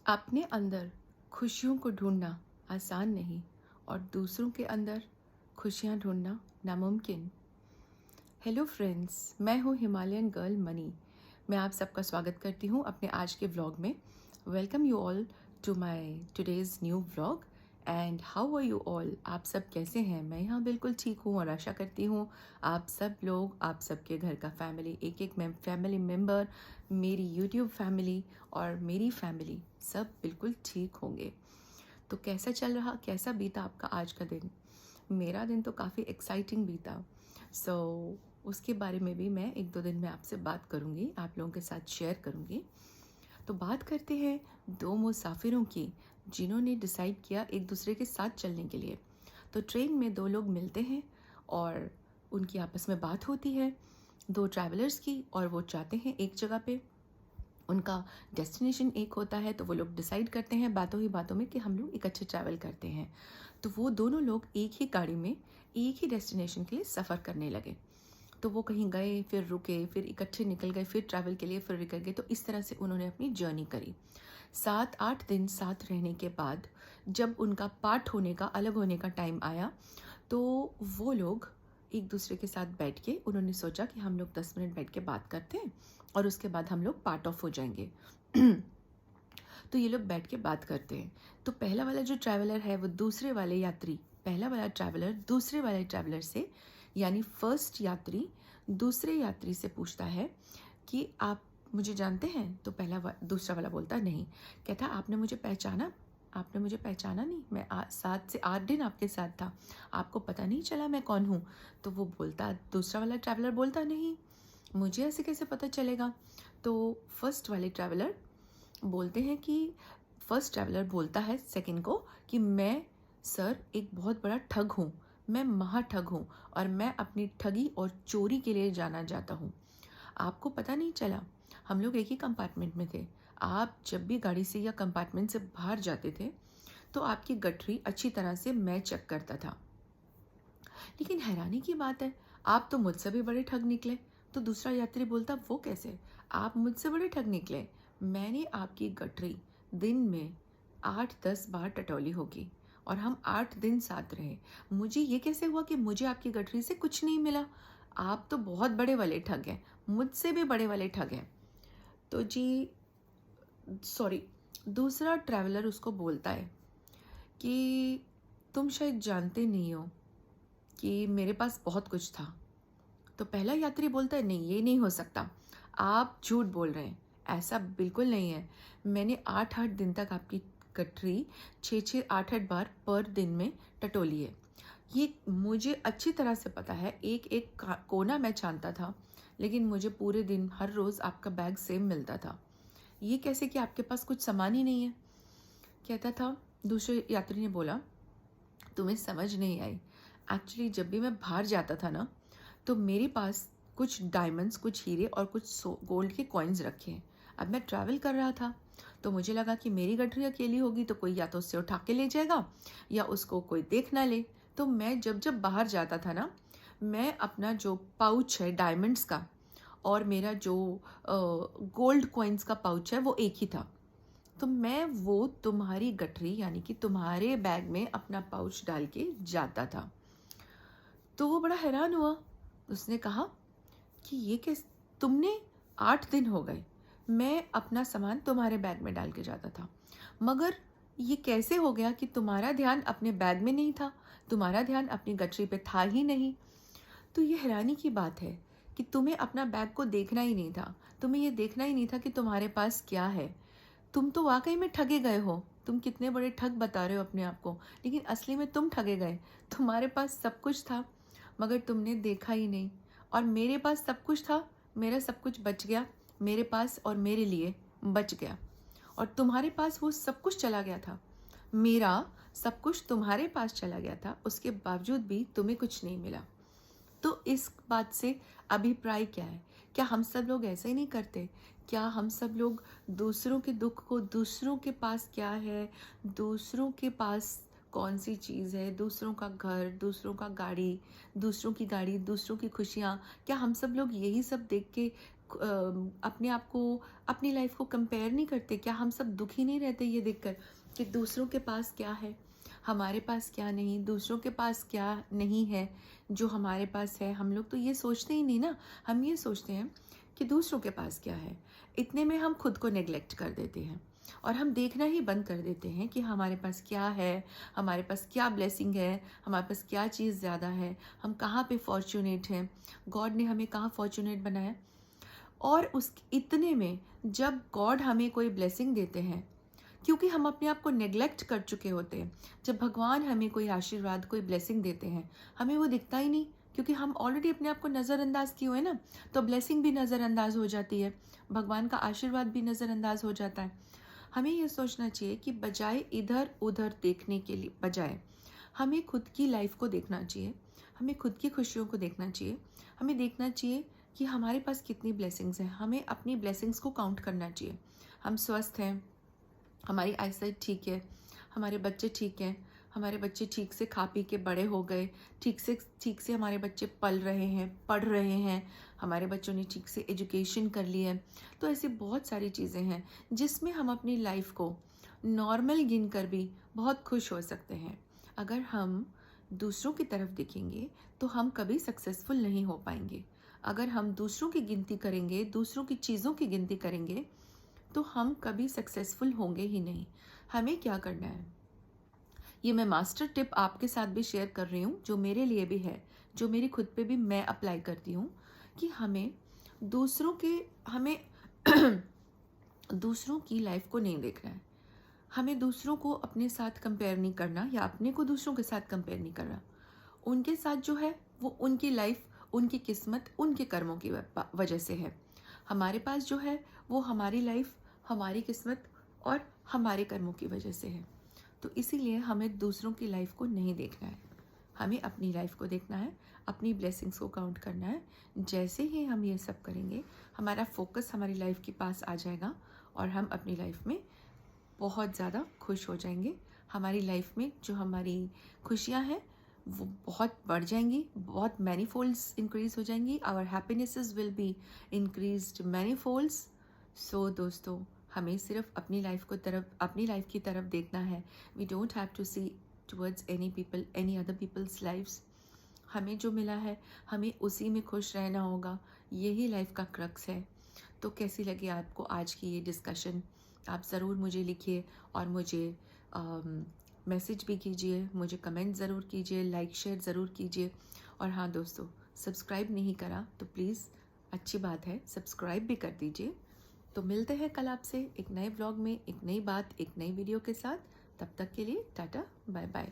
अपने अंदर खुशियों को ढूंढना आसान नहीं और दूसरों के अंदर खुशियाँ ढूंढना नामुमकिन। हेलो फ्रेंड्स, मैं हूँ हिमालयन गर्ल मनी। मैं आप सबका स्वागत करती हूँ अपने आज के व्लॉग में। Welcome you all to my today's new vlog. And how are you all? आप सब कैसे हैं? मैं यहाँ बिल्कुल ठीक हूँ और आशा करती हूँ आप सब लोग, आप सबके घर का फैमिली, एक एक फैमिली मेम्बर, मेरी यूट्यूब फैमिली और मेरी फैमिली सब बिल्कुल ठीक होंगे। तो कैसा बीता आपका आज का दिन? मेरा दिन तो काफ़ी एक्साइटिंग बीता। उसके बारे में भी मैं एक दो दिन में आपसे बात करूँगी, आप लोगों के साथ शेयर करूँगी। तो बात करते हैं दो मुसाफिरों की जिन्होंने डिसाइड किया एक दूसरे के साथ चलने के लिए। तो ट्रेन में दो लोग मिलते हैं और उनकी आपस में बात होती है, दो ट्रैवलर्स की, और वो जाते हैं एक जगह पे। उनका डेस्टिनेशन एक होता है, तो वो लोग डिसाइड करते हैं बातों ही बातों में कि हम लोग इकट्ठे ट्रैवल करते हैं। तो वो दोनों लोग एक ही गाड़ी में एक ही डेस्टिनेशन के लिए सफ़र करने लगे। तो वो कहीं गए, फिर रुके, फिर इकट्ठे निकल गए, फिर ट्रैवल के लिए फिर निकल गए। तो इस तरह से उन्होंने अपनी जर्नी करी। 7-8 दिन साथ रहने के बाद जब उनका पार्ट होने का, अलग होने का टाइम आया, तो वो लोग एक दूसरे के साथ बैठ के उन्होंने सोचा कि हम लोग 10 मिनट बैठ के बात करते हैं और उसके बाद हम लोग पार्ट ऑफ हो जाएंगे। तो ये लोग बैठ के बात करते हैं। तो पहला वाला जो ट्रैवलर है वो दूसरे वाले यात्री, पहला वाला ट्रैवलर दूसरे वाले ट्रैवलर से, यानी फर्स्ट यात्री दूसरे यात्री से पूछता है कि आप मुझे जानते हैं? तो दूसरा वाला बोलता नहीं। कहता आपने मुझे पहचाना? आपने मुझे पहचाना नहीं? मैं 7 से 8 दिन आपके साथ था, आपको पता नहीं चला मैं कौन हूँ? तो वो बोलता, दूसरा वाला ट्रैवलर बोलता नहीं, मुझे ऐसे कैसे पता चलेगा? तो फर्स्ट वाले ट्रैवलर बोलते हैं कि फर्स्ट ट्रैवलर बोलता है सेकंड को कि मैं सर एक बहुत बड़ा ठग हूँ, मैं महा ठग हूँ और मैं अपनी ठगी और चोरी के लिए जाना चाहता हूँ। आपको पता नहीं चला? हम लोग एक ही कंपार्टमेंट में थे। आप जब भी गाड़ी से या कंपार्टमेंट से बाहर जाते थे तो आपकी गठरी अच्छी तरह से मैं चेक करता था। लेकिन हैरानी की बात है, आप तो मुझसे भी बड़े ठग निकले। तो दूसरा यात्री बोलता, वो कैसे? आप मुझसे बड़े ठग निकले? मैंने आपकी गठरी दिन में 8-10 बार टटोली होगी और हम 8 दिन साथ रहे। मुझे ये कैसे हुआ कि मुझे आपकी गठरी से कुछ नहीं मिला? आप तो बहुत बड़े वाले ठग हैं, मुझसे भी बड़े वाले ठग हैं। तो जी, सॉरी, दूसरा ट्रैवलर उसको बोलता है कि तुम शायद जानते नहीं हो कि मेरे पास बहुत कुछ था। तो पहला यात्री बोलता है, नहीं ये नहीं हो सकता, आप झूठ बोल रहे हैं, ऐसा बिल्कुल नहीं है। मैंने 8-8 दिन तक आपकी गठरी 6-6 8-8 बार पर दिन में टटोली है। ये मुझे अच्छी तरह से पता है, एक एक कोना मैं छानता था, लेकिन मुझे पूरे दिन हर रोज़ आपका बैग सेम मिलता था। ये कैसे कि आपके पास कुछ सामान ही नहीं है? कहता था। दूसरे यात्री ने बोला, तुम्हें समझ नहीं आई। एक्चुअली जब भी मैं बाहर जाता था ना, तो मेरे पास कुछ डायमंड्स, कुछ हीरे और कुछ गोल्ड के कॉइन्स रखे हैं। अब मैं ट्रैवल कर रहा था तो मुझे लगा कि मेरी गठरी अकेली होगी तो कोई या तो उससे उठा के ले जाएगा या उसको कोई देख ना ले। तो मैं जब जब बाहर जाता था ना, मैं अपना जो पाउच है डायमंड्स का और मेरा जो गोल्ड कॉइन्स का पाउच है वो एक ही था। तो मैं वो तुम्हारी गठरी यानी कि तुम्हारे बैग में अपना पाउच डाल के जाता था। तो वो बड़ा हैरान हुआ। उसने कहा कि ये कैसे, तुमने 8 दिन हो गए मैं अपना सामान तुम्हारे बैग में डाल के जाता था, मगर ये कैसे हो गया कि तुम्हारा ध्यान अपने बैग में नहीं था, तुम्हारा ध्यान अपनी गठरी पे था ही नहीं? तो ये हैरानी की बात है कि तुम्हें अपना बैग को देखना ही नहीं था, तुम्हें ये देखना ही नहीं था कि तुम्हारे पास क्या है। तुम तो वाकई में ठगे गए हो। तुम कितने बड़े ठग बता रहे हो अपने आप को, लेकिन असली में तुम ठगे गए। तुम्हारे पास सब कुछ था मगर तुमने देखा ही नहीं। और मेरे पास सब कुछ था, मेरा सब कुछ बच गया, मेरे पास और मेरे लिए बच गया। और तुम्हारे पास वो सब कुछ चला गया था, मेरा सब कुछ तुम्हारे पास चला गया था, उसके बावजूद भी तुम्हें कुछ नहीं मिला। तो इस बात से अभिप्राय क्या है? क्या हम सब लोग ऐसे ही नहीं करते? क्या हम सब लोग दूसरों के दुख को, दूसरों के पास क्या है, दूसरों के पास कौन सी चीज़ है, दूसरों का घर, दूसरों की गाड़ी, दूसरों की खुशियाँ, क्या हम सब लोग यही सब देख के अपने आप को, अपनी लाइफ को कंपेयर नहीं करते? क्या हम सब दुखी नहीं रहते ये देखकर कि दूसरों के पास क्या है, हमारे पास क्या नहीं, दूसरों के पास क्या नहीं है जो हमारे पास है? हम लोग तो ये सोचते ही नहीं ना, हम ये सोचते हैं कि दूसरों के पास क्या है। इतने में हम खुद को नेग्लेक्ट कर देते हैं और हम देखना ही बंद कर देते हैं कि हमारे पास क्या है, हमारे पास क्या ब्लेसिंग है, हमारे पास क्या चीज़ ज़्यादा है, हम कहाँ पे फॉर्चुनेट हैं, गॉड ने हमें कहाँ फॉर्चुनेट बनाया। और उस इतने में जब गॉड हमें कोई ब्लेसिंग देते हैं, क्योंकि हम अपने आप को नेग्लेक्ट कर चुके होते हैं, जब भगवान हमें कोई आशीर्वाद, कोई ब्लेसिंग देते हैं, हमें वो दिखता ही नहीं, क्योंकि हम ऑलरेडी अपने आप को नज़रअंदाज किए हुए ना, तो ब्लेसिंग भी नज़रअंदाज हो जाती है, भगवान का आशीर्वाद भी नज़रअंदाज हो जाता है। हमें ये सोचना चाहिए कि बजाय इधर उधर देखने के लिए बजाय हमें खुद की लाइफ को देखना चाहिए, हमें खुद की खुशियों को देखना चाहिए, हमें देखना चाहिए कि हमारे पास कितनी ब्लेसिंग्स हैं, हमें अपनी ब्लेसिंग्स को काउंट करना चाहिए। हम स्वस्थ हैं, हमारी आईसाइट ठीक है, हमारे बच्चे ठीक हैं, हमारे बच्चे ठीक से खा पी के बड़े हो गए, ठीक से हमारे बच्चे पल रहे हैं, पढ़ रहे हैं, हमारे बच्चों ने ठीक से एजुकेशन कर ली है। तो ऐसी बहुत सारी चीज़ें हैं जिसमें हम अपनी लाइफ को नॉर्मल गिनकर भी बहुत खुश हो सकते हैं। अगर हम दूसरों की तरफ देखेंगे तो हम कभी सक्सेसफुल नहीं हो पाएंगे। अगर हम दूसरों की गिनती करेंगे, दूसरों की चीज़ों की गिनती करेंगे, तो हम कभी सक्सेसफुल होंगे ही नहीं। हमें क्या करना है, ये मैं मास्टर टिप आपके साथ भी शेयर कर रही हूँ, जो मेरे लिए भी है, जो मेरी खुद पे भी मैं अप्लाई करती हूँ, कि हमें दूसरों की लाइफ को नहीं देखना है। हमें दूसरों को अपने साथ कंपेयर नहीं करना, या अपने को दूसरों के साथ कंपेयर नहीं करना। उनके साथ जो है वो उनकी लाइफ, उनकी किस्मत, उनके कर्मों की वजह से है। हमारे पास जो है वो हमारी लाइफ, हमारी किस्मत और हमारे कर्मों की वजह से है। तो इसीलिए हमें दूसरों की लाइफ को नहीं देखना है, हमें अपनी लाइफ को देखना है, अपनी ब्लेसिंग्स को काउंट करना है। जैसे ही हम ये सब करेंगे, हमारा फोकस हमारी लाइफ के पास आ जाएगा और हम अपनी लाइफ में बहुत ज़्यादा खुश हो जाएंगे। हमारी लाइफ में जो हमारी खुशियाँ हैं वो बहुत बढ़ जाएंगी, बहुत मैनी फोल्ड्स इंक्रीज हो जाएंगी। Our happinesses will be increased many folds. So दोस्तों, हमें सिर्फ अपनी लाइफ की तरफ देखना है। We don't have to see towards any other peoples lifes. हमें जो मिला है हमें उसी में खुश रहना होगा, यही लाइफ का क्रक्स है। तो कैसी लगी आपको आज की ये डिस्कशन? आप ज़रूर मुझे लिखिए और मुझे मैसेज भी कीजिए, मुझे कमेंट ज़रूर कीजिए, लाइक शेयर ज़रूर कीजिए। और हाँ दोस्तों, सब्सक्राइब नहीं करा तो प्लीज़, अच्छी बात है, सब्सक्राइब भी कर दीजिए। तो मिलते हैं कल आपसे एक नए व्लॉग में, एक नई बात, एक नई वीडियो के साथ। तब तक के लिए टाटा, बाय बाय।